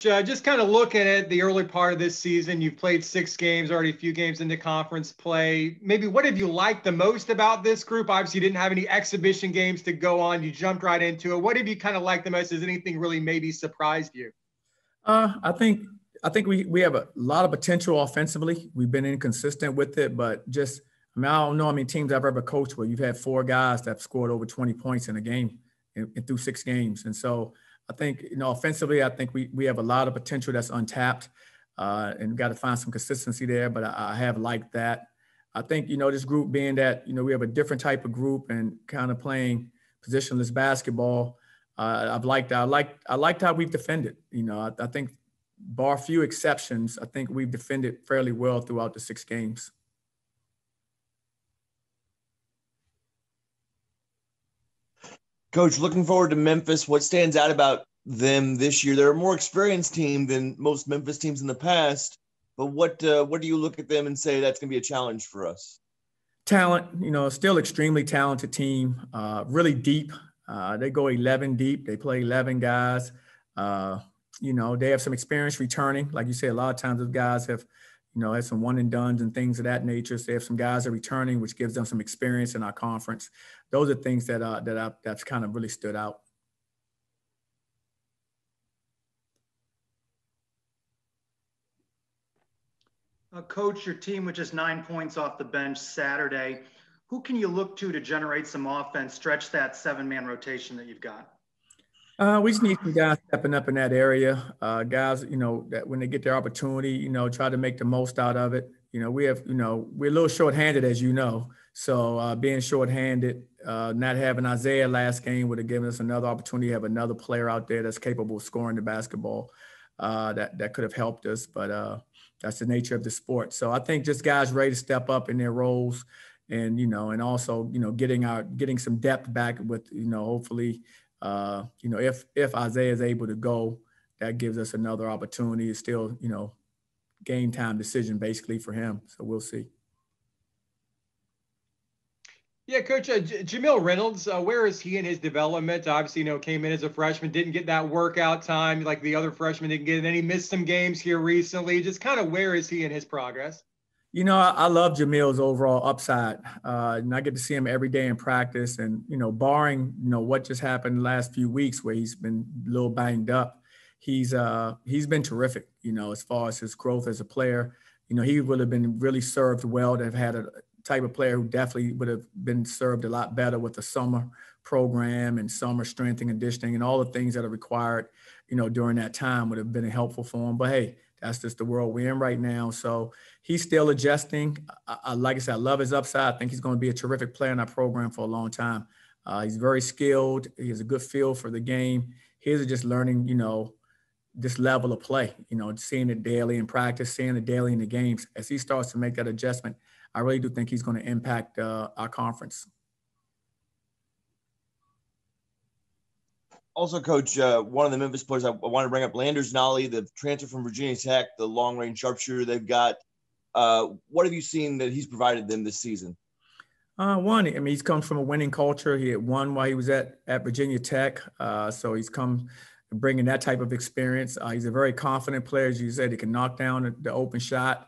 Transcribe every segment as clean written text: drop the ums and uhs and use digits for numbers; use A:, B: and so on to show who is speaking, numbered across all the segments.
A: Just kind of looking at the early part of this season, you've played 6 games, already a few games into conference play. Maybe what have you liked the most about this group? Obviously, you didn't have any exhibition games to go on. You jumped right into it. What have you kind of liked the most? Has anything really maybe surprised you?
B: I think we have a lot of potential offensively. We've been inconsistent with it, but just I don't know how many teams I've ever coached where you've had 4 guys that have scored over 20 points in a game and through 6 games. And so I think offensively, I think we have a lot of potential that's untapped, and got to find some consistency there. But I have liked that. I think this group being that we have a different type of group and kind of playing positionless basketball. I've liked that. I liked how we've defended. I think bar few exceptions, I think we've defended fairly well throughout the 6 games.
C: Coach, looking forward to Memphis. What stands out about them this year? They're a more experienced team than most Memphis teams in the past. But what do you look at them and say that's going to be a challenge for us?
B: Talent, still extremely talented team, really deep. They go 11 deep. They play 11 guys. They have some experience returning. Like you say, a lot of times those guys have, had some one and dones and things of that nature. So they have some guys that are returning, which gives them some experience in our conference. Those are things that's kind of really stood out.
D: Coach, your team with just 9 points off the bench Saturday. Who can you look to generate some offense, stretch that 7-man rotation that you've got?
B: We just need some guys stepping up in that area. Guys, that when they get their opportunity, try to make the most out of it. We're a little shorthanded, as you know. So being shorthanded, not having Isaiah last game would have given us another opportunity to have another player out there that's capable of scoring the basketball. That could have helped us, but that's the nature of the sport. So I think just guys ready to step up in their roles, and and also getting some depth back with hopefully. If Isaiah is able to go, that gives us another opportunity. It's still, game time decision basically for him. So we'll see.
A: Yeah, Coach, Jamil Reynolds, where is he in his development? Obviously, came in as a freshman, didn't get that workout time like the other freshmen didn't get, and then he missed some games here recently. Just kind of where is he in his progress?
B: I love Jamil's overall upside, and I get to see him every day in practice. And barring what just happened the last few weeks where he's been a little banged up, he's been terrific. As far as his growth as a player, he would have been really served well to have had a type of player who definitely would have been served a lot better with the summer program and summer strength and conditioning and all the things that are required, during that time would have been helpful for him. But hey, that's just the world we're in right now. So he's still adjusting. Like I said, I love his upside. I think he's going to be a terrific player in our program for a long time. He's very skilled. He has a good feel for the game. He's just learning, this level of play, seeing it daily in practice, seeing it daily in the games. As he starts to make that adjustment, I really do think he's going to impact our conference.
C: Also, Coach, one of the Memphis players I want to bring up, Landers Nolly, the transfer from Virginia Tech, the long-range sharpshooter they've got. What have you seen that he's provided them this season?
B: He's come from a winning culture. He had won while he was at Virginia Tech, so he's come bringing that type of experience. He's a very confident player, as you said. He can knock down the open shot.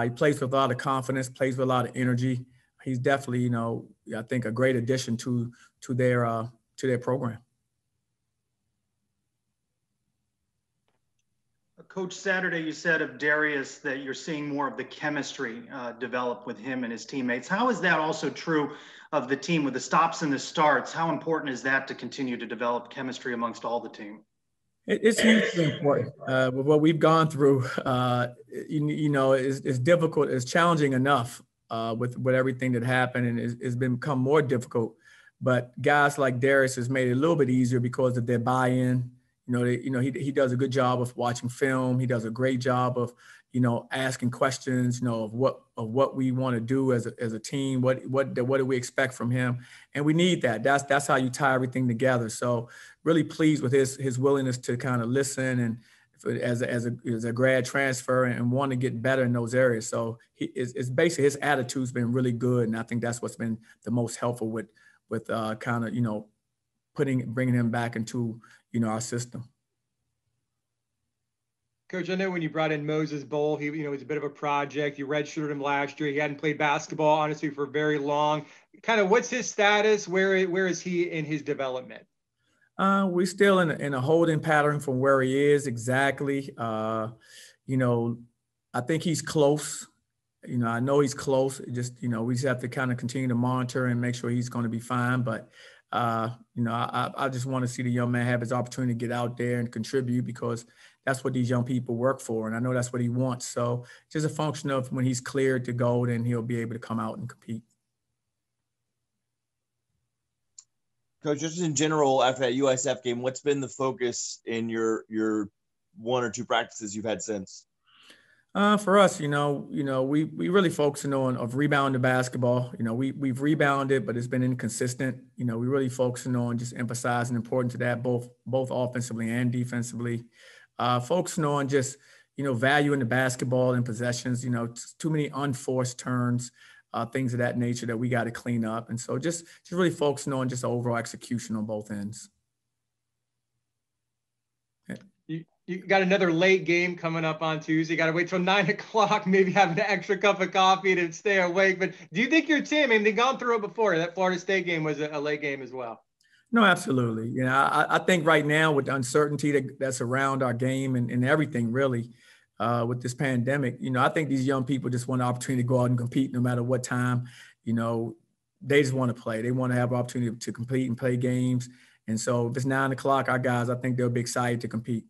B: He plays with a lot of confidence, plays with a lot of energy. He's definitely, I think, a great addition to their program.
D: Coach, Saturday you said of Darius that you're seeing more of the chemistry develop with him and his teammates. How is that also true of the team with the stops and the starts? How important is that to continue to develop chemistry amongst all the team?
B: It's hugely important. With what we've gone through, it's difficult. It's challenging enough with everything that happened, and it's become more difficult. But guys like Darius has made it a little bit easier because of their buy-in. He does a good job of watching film. He does a great job of, asking questions, of what we want to do as a team. What do we expect from him? And we need that. That's how you tie everything together. So really pleased with his willingness to kind of listen and as a grad transfer and want to get better in those areas. So it's basically his attitude's been really good, and I think that's what's been the most helpful with kind of bringing him back into our system.
A: Coach, I know when you brought in Moses Bowl, he, was a bit of a project. You redshirted him last year. He hadn't played basketball, honestly, for very long. Kind of what's his status? Where is he in his development?
B: We're still in a holding pattern from where he is exactly. I think he's close. I know he's close. Just, we just have to kind of continue to monitor and make sure he's going to be fine. But, I just want to see the young man have his opportunity to get out there and contribute, because that's what these young people work for. And I know that's what he wants. So just a function of when he's cleared to go, then he'll be able to come out and compete.
C: Coach, just in general, after that USF game, what's been the focus in your one or two practices you've had since?
B: For us, we really focusing on rebounding the basketball. We've rebounded, but it's been inconsistent. We really focusing on just emphasizing the importance of that, both offensively and defensively. Focusing on just, valuing the basketball and possessions, too many unforced turns, things of that nature that we got to clean up. And so just really focusing on just overall execution on both ends.
A: You got another late game coming up on Tuesday. You got to wait till 9 o'clock, maybe have an extra cup of coffee to stay awake. But do you think your team, they've gone through it before. That Florida State game was a late game as well.
B: No, absolutely. I think right now with the uncertainty that's around our game and everything really with this pandemic, I think these young people just want an opportunity to go out and compete no matter what time. They just want to play. They want to have an opportunity to compete and play games. And so if it's 9 o'clock, our guys, I think they'll be excited to compete.